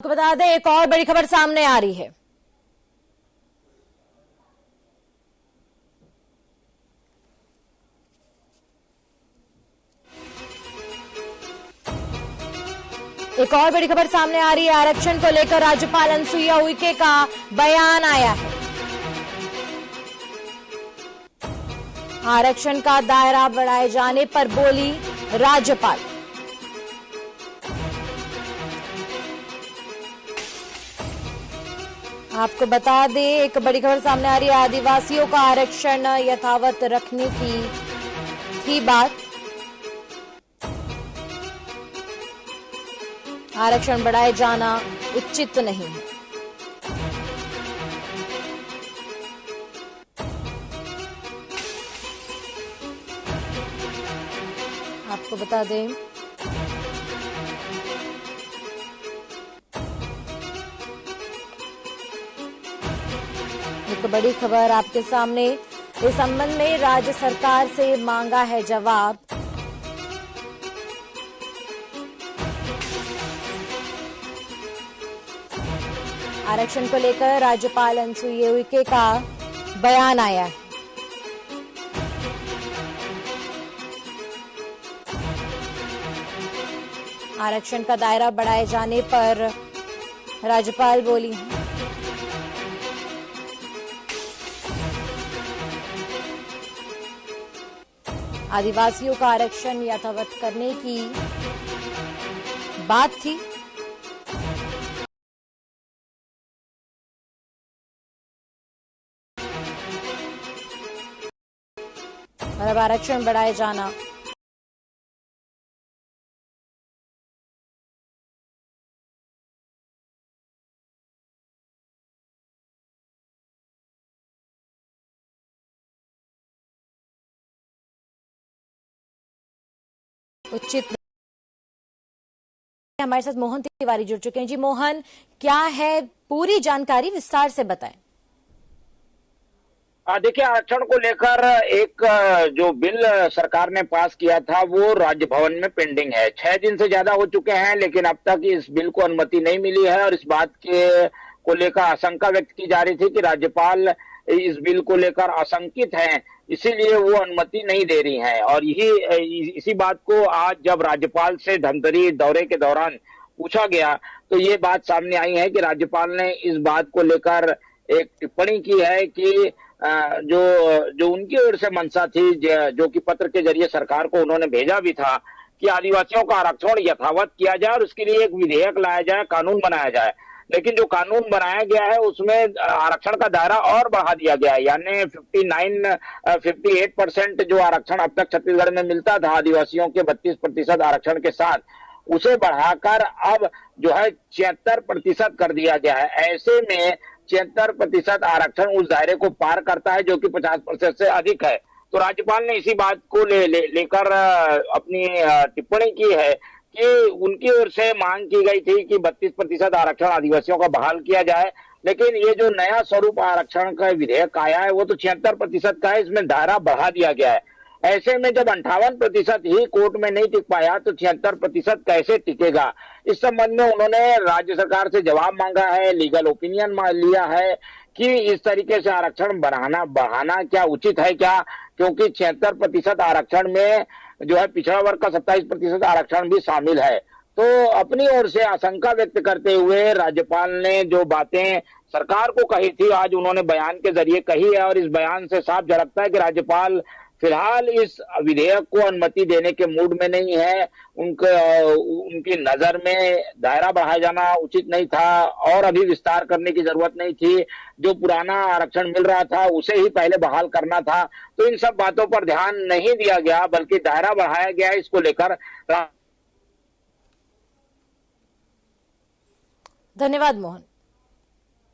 आपको बता दें एक और बड़ी खबर सामने आ रही है। एक और बड़ी खबर सामने आ रही है। आरक्षण को लेकर राज्यपाल अनुसुईया उइके का बयान आया है। आरक्षण का दायरा बढ़ाए जाने पर बोली राज्यपाल। आपको बता दें एक बड़ी खबर सामने आ रही है। आदिवासियों का आरक्षण यथावत रखने की थी बात। आरक्षण बढ़ाए जाना उचित नहीं है। आपको बता दें एक बड़ी खबर आपके सामने। इस संबंध में राज्य सरकार से मांगा है जवाब। आरक्षण को लेकर राज्यपाल अनुसुईया उइके का बयान आया है। आरक्षण का दायरा बढ़ाए जाने पर राज्यपाल बोली हैं। आदिवासियों का आरक्षण यथावत करने की बात थी। और अब आरक्षण बढ़ाए जाना उचित। हमारे साथ मोहन तिवारी जुड़ चुके हैं। जी मोहन, क्या है पूरी जानकारी, विस्तार से बताएं। देखिए, आरक्षण को लेकर एक जो बिल सरकार ने पास किया था वो राज्य भवन में पेंडिंग है। 6 दिन से ज्यादा हो चुके हैं, लेकिन अब तक इस बिल को अनुमति नहीं मिली है। और इस बात के को लेकर आशंका व्यक्त की जा रही थी कि राज्यपाल इस बिल को लेकर आशंकित हैं, इसीलिए वो अनुमति नहीं दे रही हैं। और इसी बात को आज जब राज्यपाल से धमतरी दौरे के दौरान पूछा गया तो ये बात सामने आई है कि राज्यपाल ने इस बात को लेकर एक टिप्पणी की है कि जो जो उनकी ओर से मंशा थी, जो कि पत्र के जरिए सरकार को उन्होंने भेजा भी था कि आदिवासियों का आरक्षण यथावत किया जाए और उसके लिए एक विधेयक लाया जाए, कानून बनाया जाए। लेकिन जो कानून बनाया गया है उसमें आरक्षण का दायरा और बढ़ा दिया गया है, यानी 58% जो आरक्षण अब तक छत्तीसगढ़ में मिलता था आदिवासियों के 32% आरक्षण के साथ, उसे बढ़ाकर अब जो है 76% कर दिया गया है। ऐसे में 76% आरक्षण उस दायरे को पार करता है जो कि 50% से अधिक है। तो राज्यपाल ने इसी बात को लेकर अपनी टिप्पणी की है कि उनकी ओर से मांग की गई थी कि 32% आरक्षण आदिवासियों का बहाल किया जाए, लेकिन ये जो नया स्वरूप आरक्षण का विधेयक आया है वो तो 76% का है, इसमें दायरा बढ़ा दिया गया है। ऐसे में जब 58% ही कोर्ट में नहीं टिक पाया तो 76% कैसे टिकेगा। इस संबंध में उन्होंने राज्य सरकार से जवाब मांगा है, लीगल ओपिनियन लिया है कि इस तरीके से आरक्षण बढ़ाना क्या उचित है क्या, क्योंकि 76% आरक्षण में जो है पिछड़ा वर्ग का 27% आरक्षण भी शामिल है। तो अपनी ओर से आशंका व्यक्त करते हुए राज्यपाल ने जो बातें सरकार को कही थी आज उन्होंने बयान के जरिए कही है। और इस बयान से साफ झलकता है कि राज्यपाल फिलहाल इस विधेयक को अनुमति देने के मूड में नहीं है। उनकी नजर में दायरा बढ़ाया जाना उचित नहीं था और अभी विस्तार करने की जरूरत नहीं थी। जो पुराना आरक्षण मिल रहा था उसे ही पहले बहाल करना था। तो इन सब बातों पर ध्यान नहीं दिया गया, बल्कि दायरा बढ़ाया गया। इसको लेकर धन्यवाद मोहन।